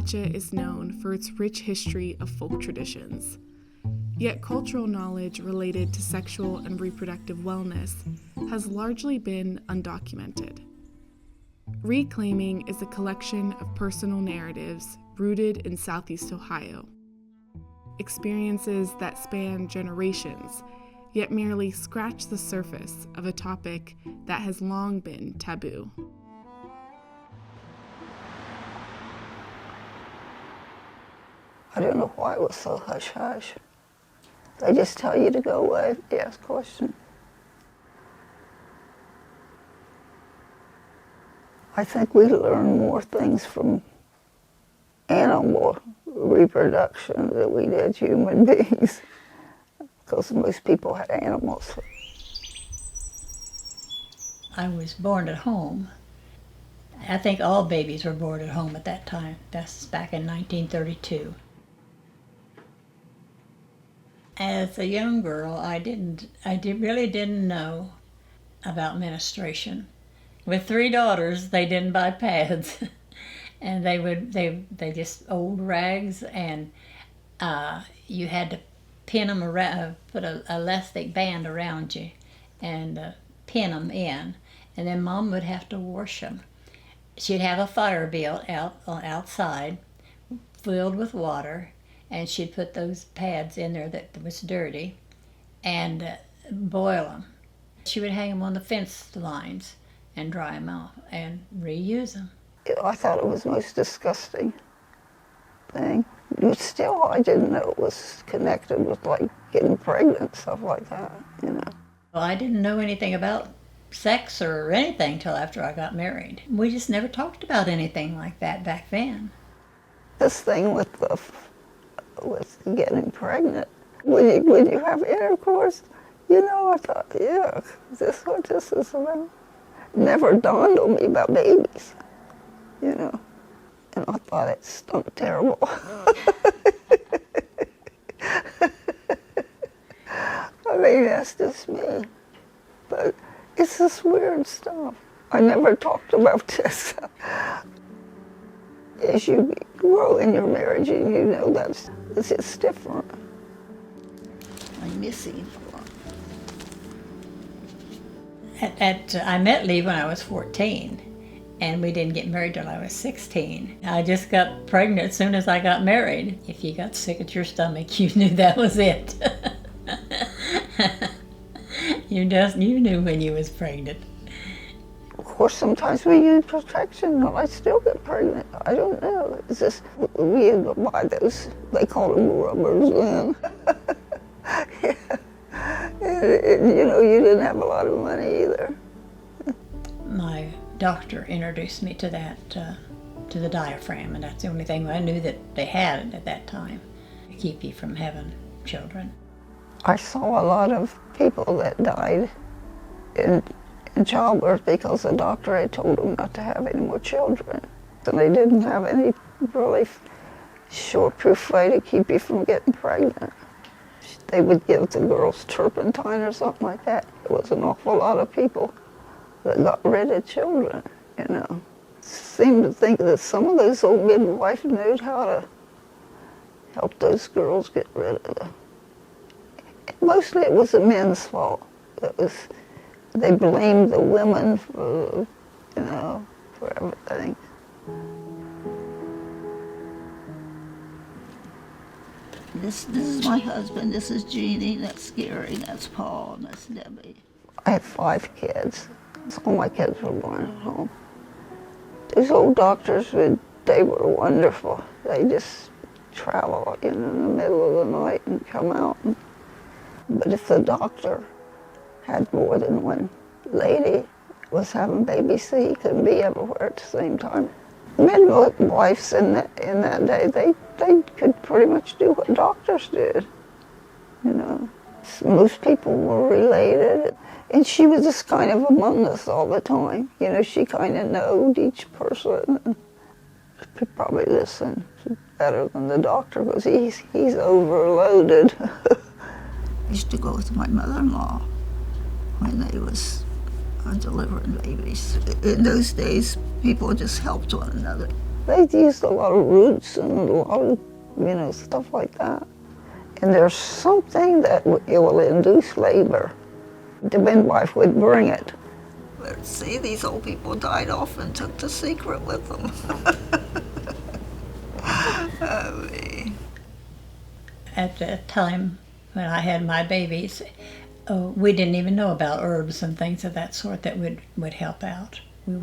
Appalachia is known for its rich history of folk traditions. Yet cultural knowledge related to sexual and reproductive wellness has largely been undocumented. Reclaiming is a collection of personal narratives rooted in Southeast Ohio. Experiences that span generations, yet merely scratch the surface of a topic that has long been taboo. I don't know why it was so hush-hush. They just tell you to go away if you ask questions. I think we learn more things from animal reproduction than we did human beings, because most people had animals. I was born at home. I think all babies were born at home at that time. That's back in 1932. As a young girl, I really didn't know about menstruation. With 3 daughters, they didn't buy pads, and they just old rags, and you had to pin them around, put an elastic band around you, and pin them in, and then Mom would have to wash them. She'd have a fire built outside, filled with water, and she'd put those pads in there that was dirty, and boil them. She would hang them on the fence lines and dry them off and reuse them. I thought it was the most disgusting thing. But still, I didn't know it was connected with, like, getting pregnant, stuff like that, you know. Well, I didn't know anything about sex or anything till after I got married. We just never talked about anything like that back then. This thing with getting pregnant, when you have intercourse, you know, I thought, yeah, is this what this is about? Never dawned on me about babies, you know. And I thought it stunk terrible. I mean, that's just me. But it's this weird stuff. I never talked about this. As you grow in your marriage, you know it's just different. I miss him. I met Lee when I was 14, and we didn't get married till I was 16. I just got pregnant as soon as I got married. If you got sick at your stomach, you knew that was it. You knew when you was pregnant. Of course, sometimes we use protection, and I still get pregnant. I don't know. It's just, we had to buy those, they call them rubbers then. Yeah. And, you know, you didn't have a lot of money either. My doctor introduced me to that, to the diaphragm, and that's the only thing I knew that they had at that time to keep you from having children. I saw a lot of people that died in childbirth because the doctor had told them not to have any more children. And they didn't have any really sure-proof way to keep you from getting pregnant. They would give the girls turpentine or something like that. There was an awful lot of people that got rid of children, you know. Seemed to think that some of those old midwives knew how to help those girls get rid of them. Mostly it was the men's fault. They blamed the women for, you know, for everything. This is my husband, this is Jeannie, that's Gary, that's Paul, and that's Debbie. I have 5 kids. All my kids were born at home. These old doctors, they were wonderful. They just travel in the middle of the night and come out. But if the doctor had more than one lady was having babies, so he couldn't be everywhere at the same time. Midwives in that day, they could pretty much do what doctors did, you know. Most people were related, and she was just kind of among us all the time. You know, she kind of knowed each person, and she probably listened better than the doctor, because he's overloaded. I used to go with my mother-in-law when they was delivering babies. In those days, people just helped one another. They used a lot of roots and a lot of, stuff like that. And there's something that it will induce labor. The midwife would bring it. But see, these old people died off and took the secret with them. At the time when I had my babies, we didn't even know about herbs and things of that sort that would help out. We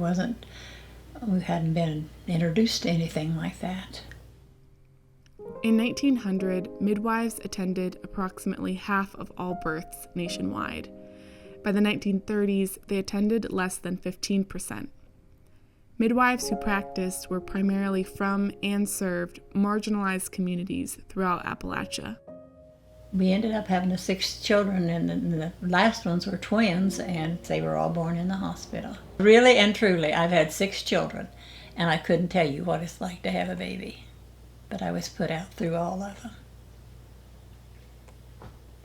hadn't been introduced to anything like that. In 1900, midwives attended approximately half of all births nationwide. By the 1930s, they attended less than 15%. Midwives who practiced were primarily from and served marginalized communities throughout Appalachia. We ended up having 6 children, and the last ones were twins, and they were all born in the hospital. Really and truly, I've had 6 children, and I couldn't tell you what it's like to have a baby. But I was put out through all of them.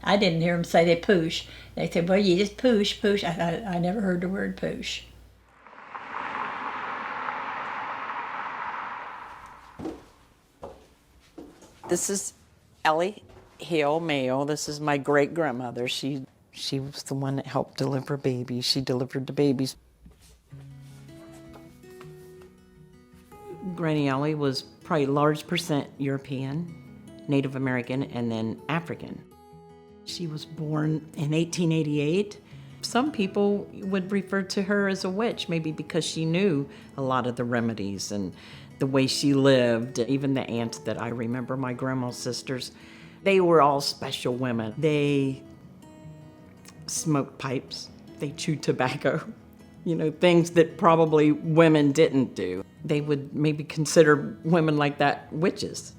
I didn't hear them say they poosh. They said, well, you just poosh. I never heard the word poosh. This is Ellie Hale Mayo. This is my great-grandmother. She was the one that helped deliver babies. She delivered the babies. Granny Ellie was probably large percent European, Native American, and then African. She was born in 1888. Some people would refer to her as a witch, maybe because she knew a lot of the remedies and the way she lived. Even the aunts that I remember, my grandma's sisters, they were all special women. They smoked pipes, they chewed tobacco, things that probably women didn't do. They would maybe consider women like that witches.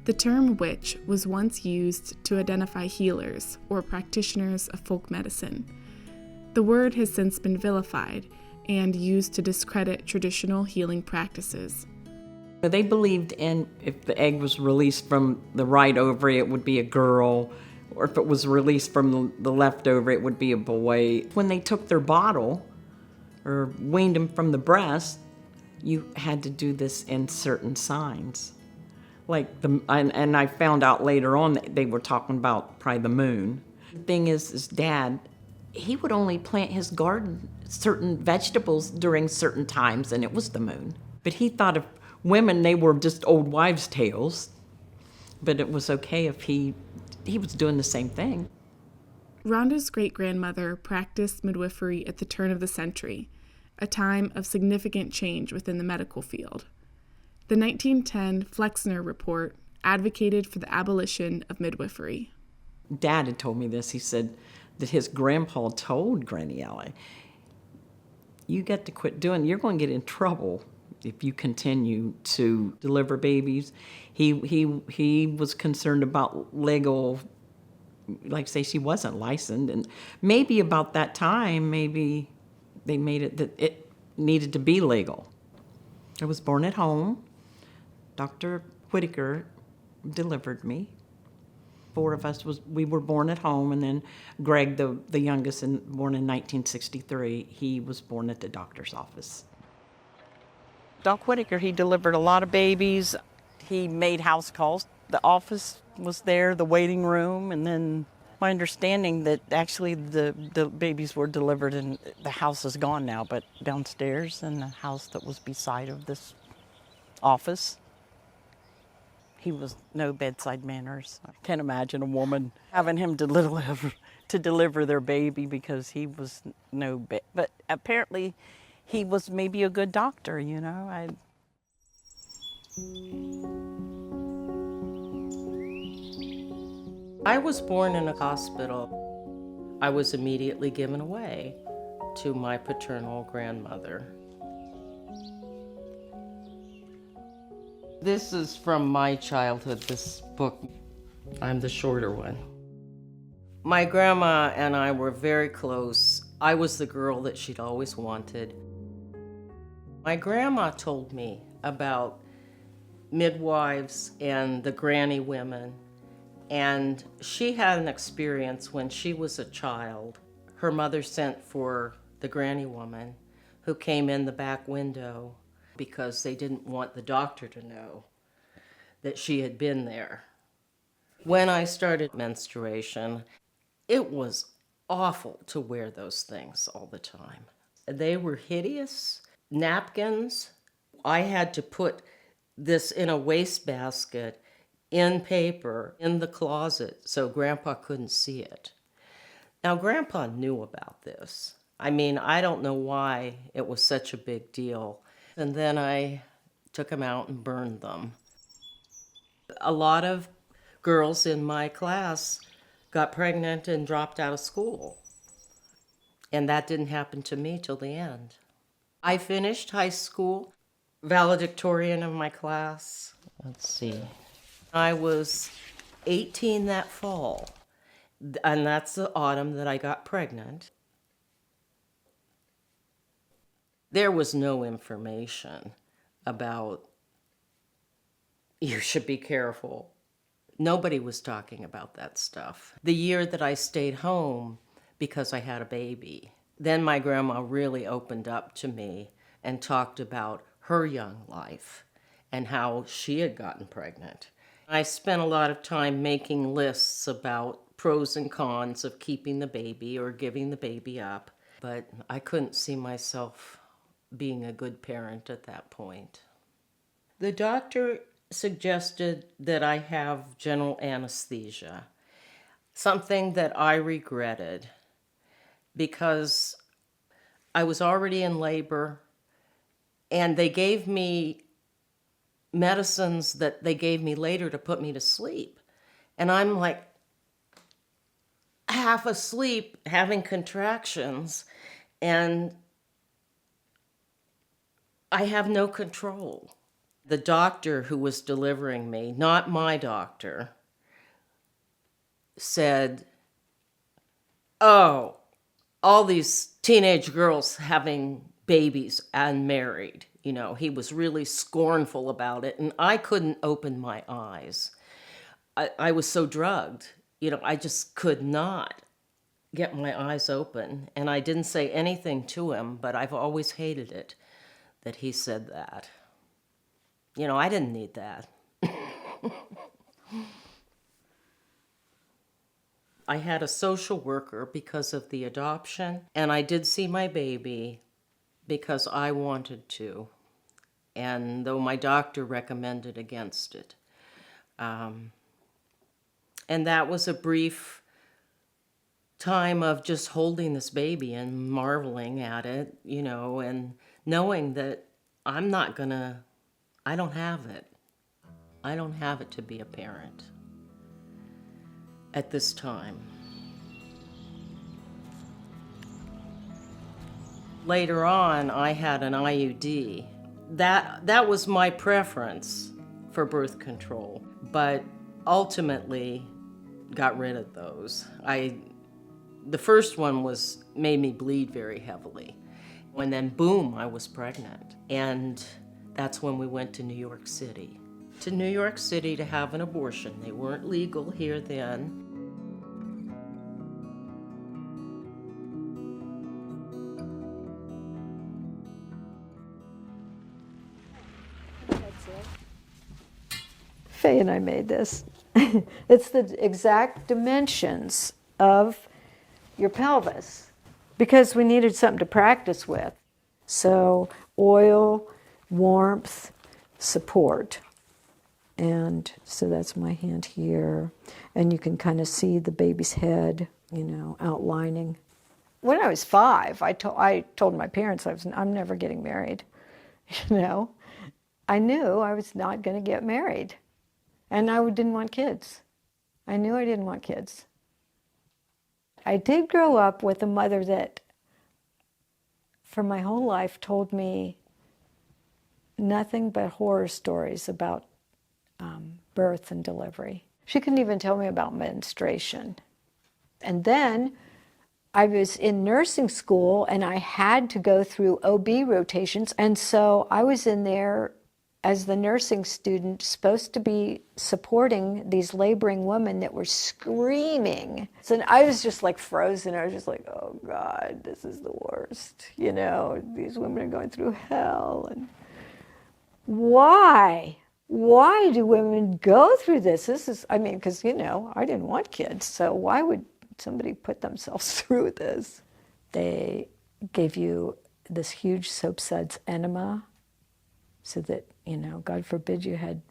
The term witch was once used to identify healers or practitioners of folk medicine. The word has since been vilified and used to discredit traditional healing practices. They believed if the egg was released from the right ovary, it would be a girl, or if it was released from the left ovary, it would be a boy. When they took their bottle or weaned them from the breast, you had to do this in certain signs. And I found out later on that they were talking about probably the moon. The thing is, his dad, he would only plant his garden certain vegetables during certain times, and it was the moon. But he thought of women, they were just old wives' tales, but it was okay if he was doing the same thing. Rhonda's great-grandmother practiced midwifery at the turn of the century, a time of significant change within the medical field. The 1910 Flexner Report advocated for the abolition of midwifery. Dad had told me this. He said that his grandpa told Granny Ellie, you got to quit doing, you're going to get in trouble if you continue to deliver babies. He was concerned about legal, like say she wasn't licensed, and maybe about that time, maybe they made it that it needed to be legal. I was born at home. Dr. Whitaker delivered me. 4 of us we were born at home, and then Greg, the youngest, born in 1963, he was born at the doctor's office. Doc Whitaker, he delivered a lot of babies. He made house calls. The office was there, the waiting room, and then my understanding that actually the babies were delivered, and the house is gone now, but downstairs in the house that was beside of this office, he was no bedside manners. I can't imagine a woman having him to deliver their baby because he was but apparently he was maybe a good doctor, I was born in a hospital. I was immediately given away to my paternal grandmother. This is from my childhood, this book. I'm the shorter one. My grandma and I were very close. I was the girl that she'd always wanted. My grandma told me about midwives and the granny women. And she had an experience when she was a child. Her mother sent for the granny woman who came in the back window because they didn't want the doctor to know that she had been there. When I started menstruation, it was awful to wear those things all the time. They were hideous. Napkins. I had to put this in a wastebasket in paper in the closet so Grandpa couldn't see it. Now, Grandpa knew about this. I mean, I don't know why it was such a big deal. And then I took them out and burned them. A lot of girls in my class got pregnant and dropped out of school. And that didn't happen to me till the end. I finished high school, valedictorian of my class. Let's see. I was 18 that fall, and that's the autumn that I got pregnant. There was no information about you should be careful. Nobody was talking about that stuff. The year that I stayed home because I had a baby, then my grandma really opened up to me and talked about her young life and how she had gotten pregnant. I spent a lot of time making lists about pros and cons of keeping the baby or giving the baby up, but I couldn't see myself being a good parent at that point. The doctor suggested that I have general anesthesia, something that I regretted because I was already in labor and they gave me medicines that they gave me later to put me to sleep. And I'm like half asleep having contractions and I have no control. The doctor who was delivering me, not my doctor, said, "Oh, all these teenage girls having babies and married." You know, he was really scornful about it, and I couldn't open my eyes. I was so drugged, you know, I just could not get my eyes open, and I didn't say anything to him, but I've always hated it that he said that. You know, I didn't need that. I had a social worker because of the adoption, and I did see my baby because I wanted to, and though my doctor recommended against it. And that was a brief time of just holding this baby and marveling at it, you know, and knowing that I don't have it. I don't have it to be a parent at this time. Later on, I had an IUD. That was my preference for birth control, but ultimately got rid of those. The first one made me bleed very heavily. And then boom, I was pregnant. And that's when we went to New York City. To New York City to have an abortion. They weren't legal here then. Faye and I made this. It's the exact dimensions of your pelvis because we needed something to practice with. So oil, warmth, support. And so that's my hand here. And you can kind of see the baby's head, you know, outlining. When I was 5, I told my parents I'm never getting married. You know, I knew I was not going to get married. And I didn't want kids. I knew I didn't want kids. I did grow up with a mother that, for my whole life, told me nothing but horror stories about birth and delivery. She couldn't even tell me about menstruation. And then I was in nursing school and I had to go through OB rotations. And so I was in there as the nursing student, supposed to be supporting these laboring women that were screaming. So I was just like frozen. I was just like, oh God, this is the worst. You know, these women are going through hell. And why? Why do women go through this? This is, I mean, because, you know, I didn't want kids, so why would somebody put themselves through this? They gave you this huge soap suds enema so that, you know, God forbid you had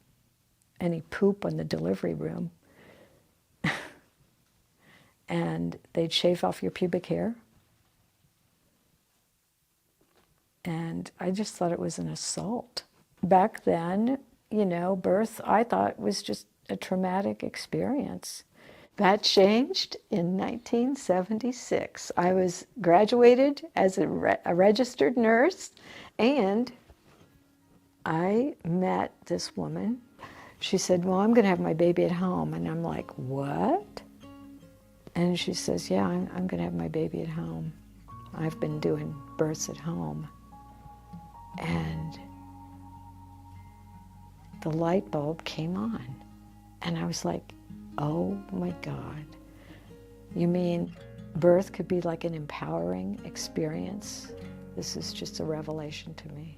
any poop on the delivery room. And they'd shave off your pubic hair. And I just thought it was an assault. Back then, you know, birth, I thought, was just a traumatic experience. That changed in 1976. I was graduated as a registered nurse, and I met this woman. She said, well, I'm going to have my baby at home. And I'm like, what? And she says, yeah, I'm going to have my baby at home. I've been doing births at home. And the light bulb came on. And I was like, oh my God. You mean birth could be like an empowering experience? This is just a revelation to me.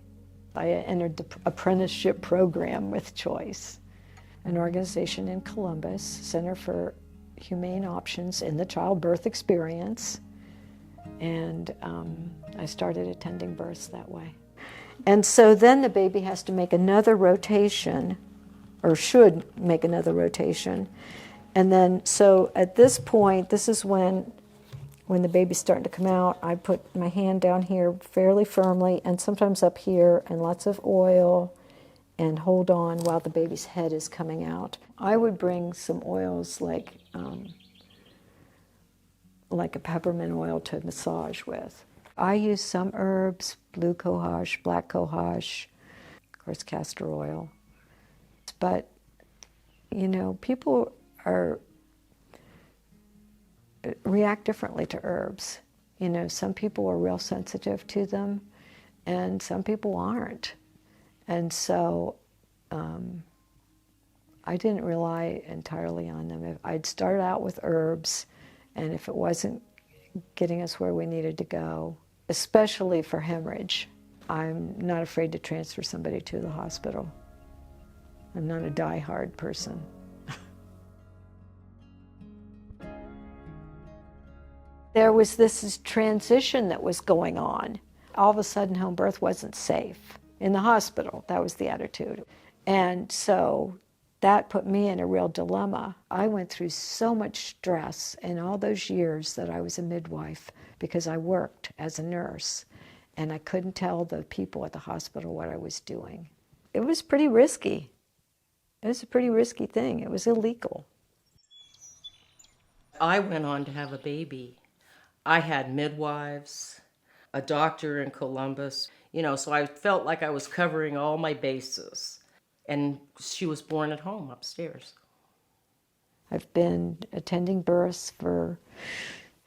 I entered the apprenticeship program with Choice, an organization in Columbus, Center for Humane Options in the Childbirth Experience. And I started attending births that way. And so then the baby has to make another rotation, or should make another rotation. And then, so at this point, this is when the baby's starting to come out, I put my hand down here fairly firmly, and sometimes up here, and lots of oil, and hold on while the baby's head is coming out. I would bring some oils like a peppermint oil to massage with. I use some herbs, blue cohosh, black cohosh, of course castor oil. But, you know, people react differently to herbs. You know, some people are real sensitive to them, and some people aren't. And so I didn't rely entirely on them. I'd start out with herbs, and if it wasn't getting us where we needed to go, especially for hemorrhage, I'm not afraid to transfer somebody to the hospital. I'm not a die-hard person. There was this transition that was going on. All of a sudden, home birth wasn't safe. In the hospital, that was the attitude. And so that put me in a real dilemma. I went through so much stress in all those years that I was a midwife because I worked as a nurse, and I couldn't tell the people at the hospital what I was doing. It was pretty risky. It was a pretty risky thing. It was illegal. I went on to have a baby. I had midwives, a doctor in Columbus, you know, so I felt like I was covering all my bases. And she was born at home upstairs. I've been attending births for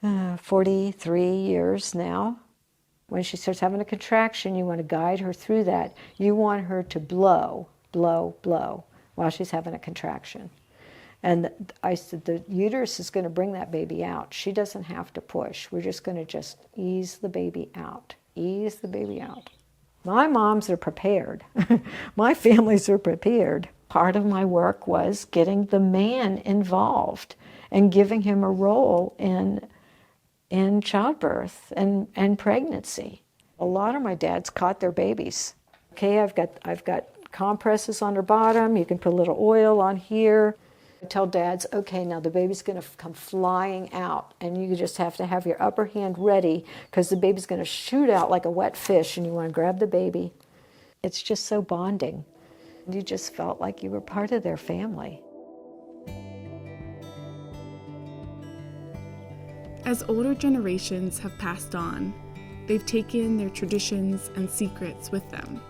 43 years now. When she starts having a contraction, you want to guide her through that. You want her to blow, blow, blow while she's having a contraction. And I said, the uterus is going to bring that baby out. She doesn't have to push. We're just going to just ease the baby out, ease the baby out. My moms are prepared. My families are prepared. Part of my work was getting the man involved and giving him a role in childbirth and pregnancy. A lot of my dads caught their babies. Okay, I've got compresses on her bottom. You can put a little oil on here. I tell dads, okay, now the baby's going to come flying out, and you just have to have your upper hand ready because the baby's going to shoot out like a wet fish, and you want to grab the baby. It's just so bonding. You just felt like you were part of their family. As older generations have passed on, they've taken their traditions and secrets with them.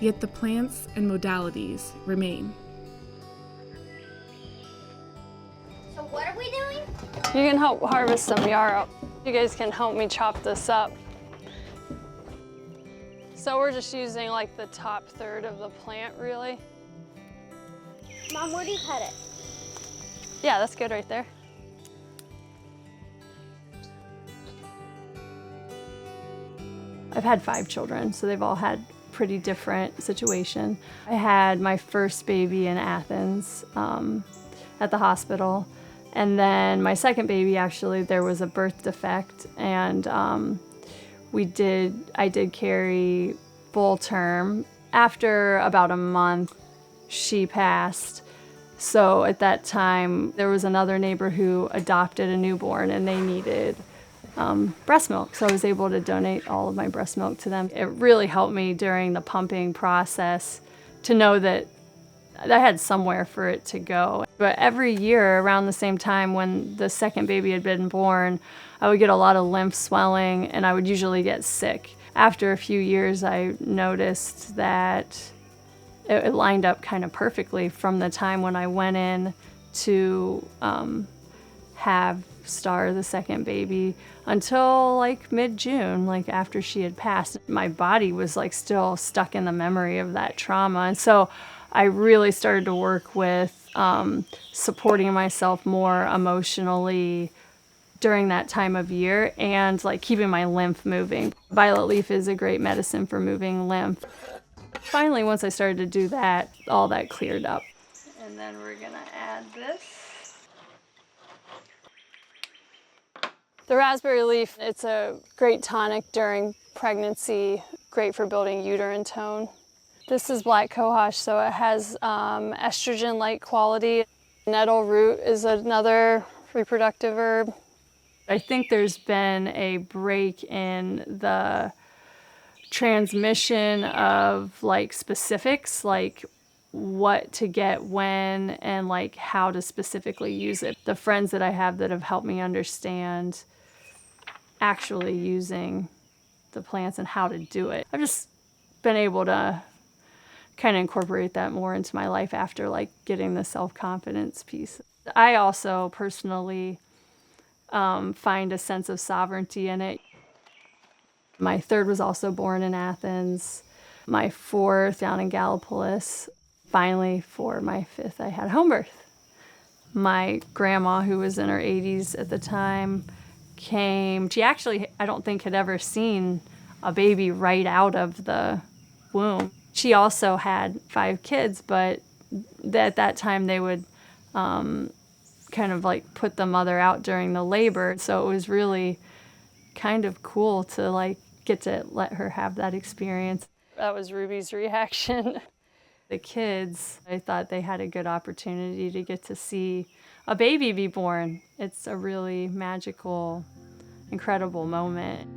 Yet the plants and modalities remain. So what are we doing? You can help harvest some yarrow. You guys can help me chop this up. So we're just using like the top third of the plant, really. Mom, where do you cut it? Yeah, that's good right there. I've had 5 children, so they've all had pretty different situation. I had my first baby in Athens at the hospital. And then my second baby, actually, there was a birth defect. And I did carry full term. After about a month, she passed. So at that time, there was another neighbor who adopted a newborn and they needed breast milk. So I was able to donate all of my breast milk to them. It really helped me during the pumping process to know that I had somewhere for it to go. But every year around the same time when the second baby had been born, I would get a lot of lymph swelling and I would usually get sick. After a few years, I noticed that it lined up kind of perfectly from the time when I went in to have Star, the second baby, until like mid-June, like after she had passed. My body was like still stuck in the memory of that trauma. And so I really started to work with supporting myself more emotionally during that time of year and like keeping my lymph moving. Violet leaf is a great medicine for moving lymph. Finally, once I started to do that, all that cleared up. And then we're gonna add this. The raspberry leaf, it's a great tonic during pregnancy, great for building uterine tone. This is black cohosh, so it has estrogen-like quality. Nettle root is another reproductive herb. I think there's been a break in the transmission of like specifics, like what to get when and like how to specifically use it. The friends that I have that have helped me understand actually using the plants and how to do it, I've just been able to kind of incorporate that more into my life after like getting the self-confidence piece. I also personally find a sense of sovereignty in it. My third was also born in Athens. My fourth down in Gallipolis. Finally, for my fifth, I had home birth. My grandma, who was in her 80s at the time, came. She actually, I don't think, had ever seen a baby right out of the womb. She also had 5 kids, but at that time they would kind of like put the mother out during the labor. So it was really kind of cool to like get to let her have that experience. That was Ruby's reaction. The kids, I thought they had a good opportunity to get to see a baby be born. It's a really magical, incredible moment.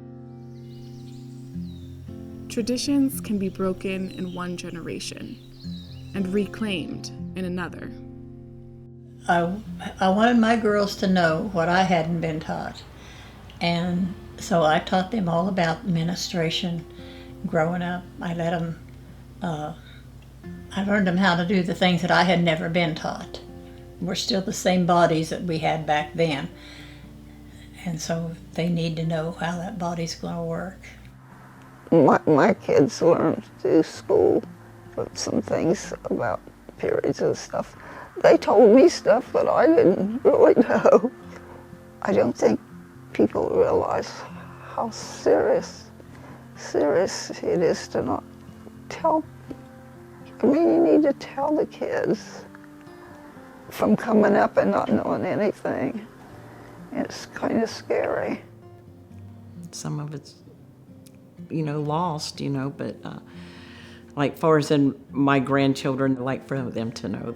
Traditions can be broken in one generation and reclaimed in another. I wanted my girls to know what I hadn't been taught. And so I taught them all about menstruation growing up. I learned them how to do the things that I had never been taught. We're still the same bodies that we had back then. And so they need to know how that body's going to work. My kids learned through school some things about periods and stuff. They told me stuff that I didn't really know. I don't think people realize how serious it is to not tell. I mean, you need to tell the kids from coming up and not knowing anything. It's kind of scary. Some of it's, lost, but like far as in my grandchildren, I'd like for them to know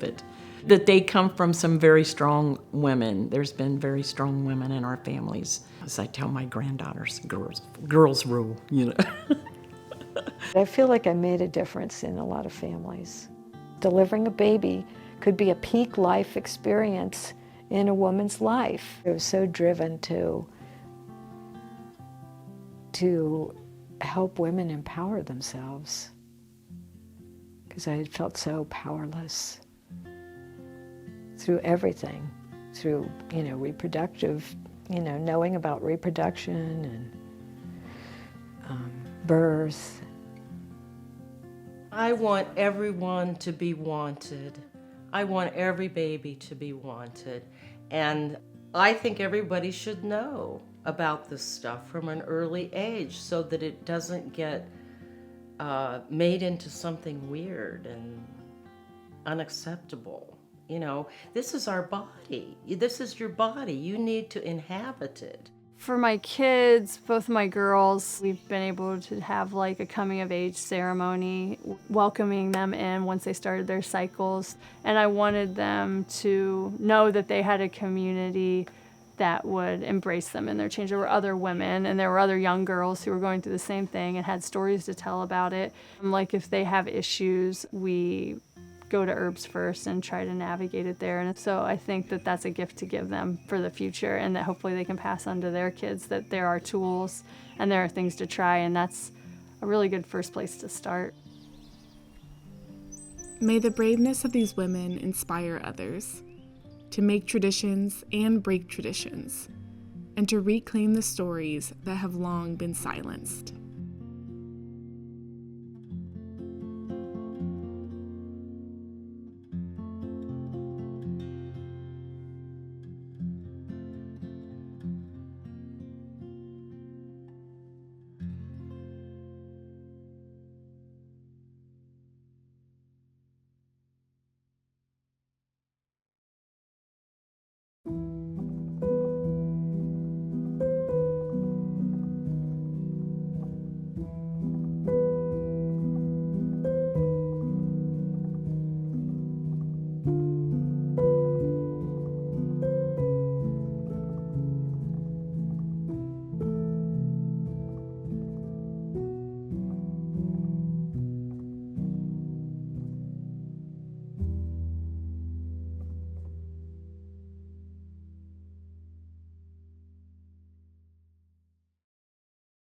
that they come from some very strong women. There's been very strong women in our families. As I tell my granddaughters, girls rule, I feel like I made a difference in a lot of families. Delivering a baby could be a peak life experience in a woman's life. I was so driven to help women empower themselves because I had felt so powerless through everything, through, reproductive, knowing about reproduction and birth. I want everyone to be wanted. I want every baby to be wanted. And I think everybody should know about this stuff from an early age so that it doesn't get made into something weird and unacceptable. You know, this is our body. This is your body. You need to inhabit it. For my kids, both my girls, we've been able to have like a coming of age ceremony, welcoming them in once they started their cycles. And I wanted them to know that they had a community that would embrace them in their change. There were other women and there were other young girls who were going through the same thing and had stories to tell about it. Like if they have issues, we go to herbs first and try to navigate it there. And so I think that that's a gift to give them for the future, and that hopefully they can pass on to their kids that there are tools and there are things to try, and that's a really good first place to start. May the braveness of these women inspire others to make traditions and break traditions, and to reclaim the stories that have long been silenced.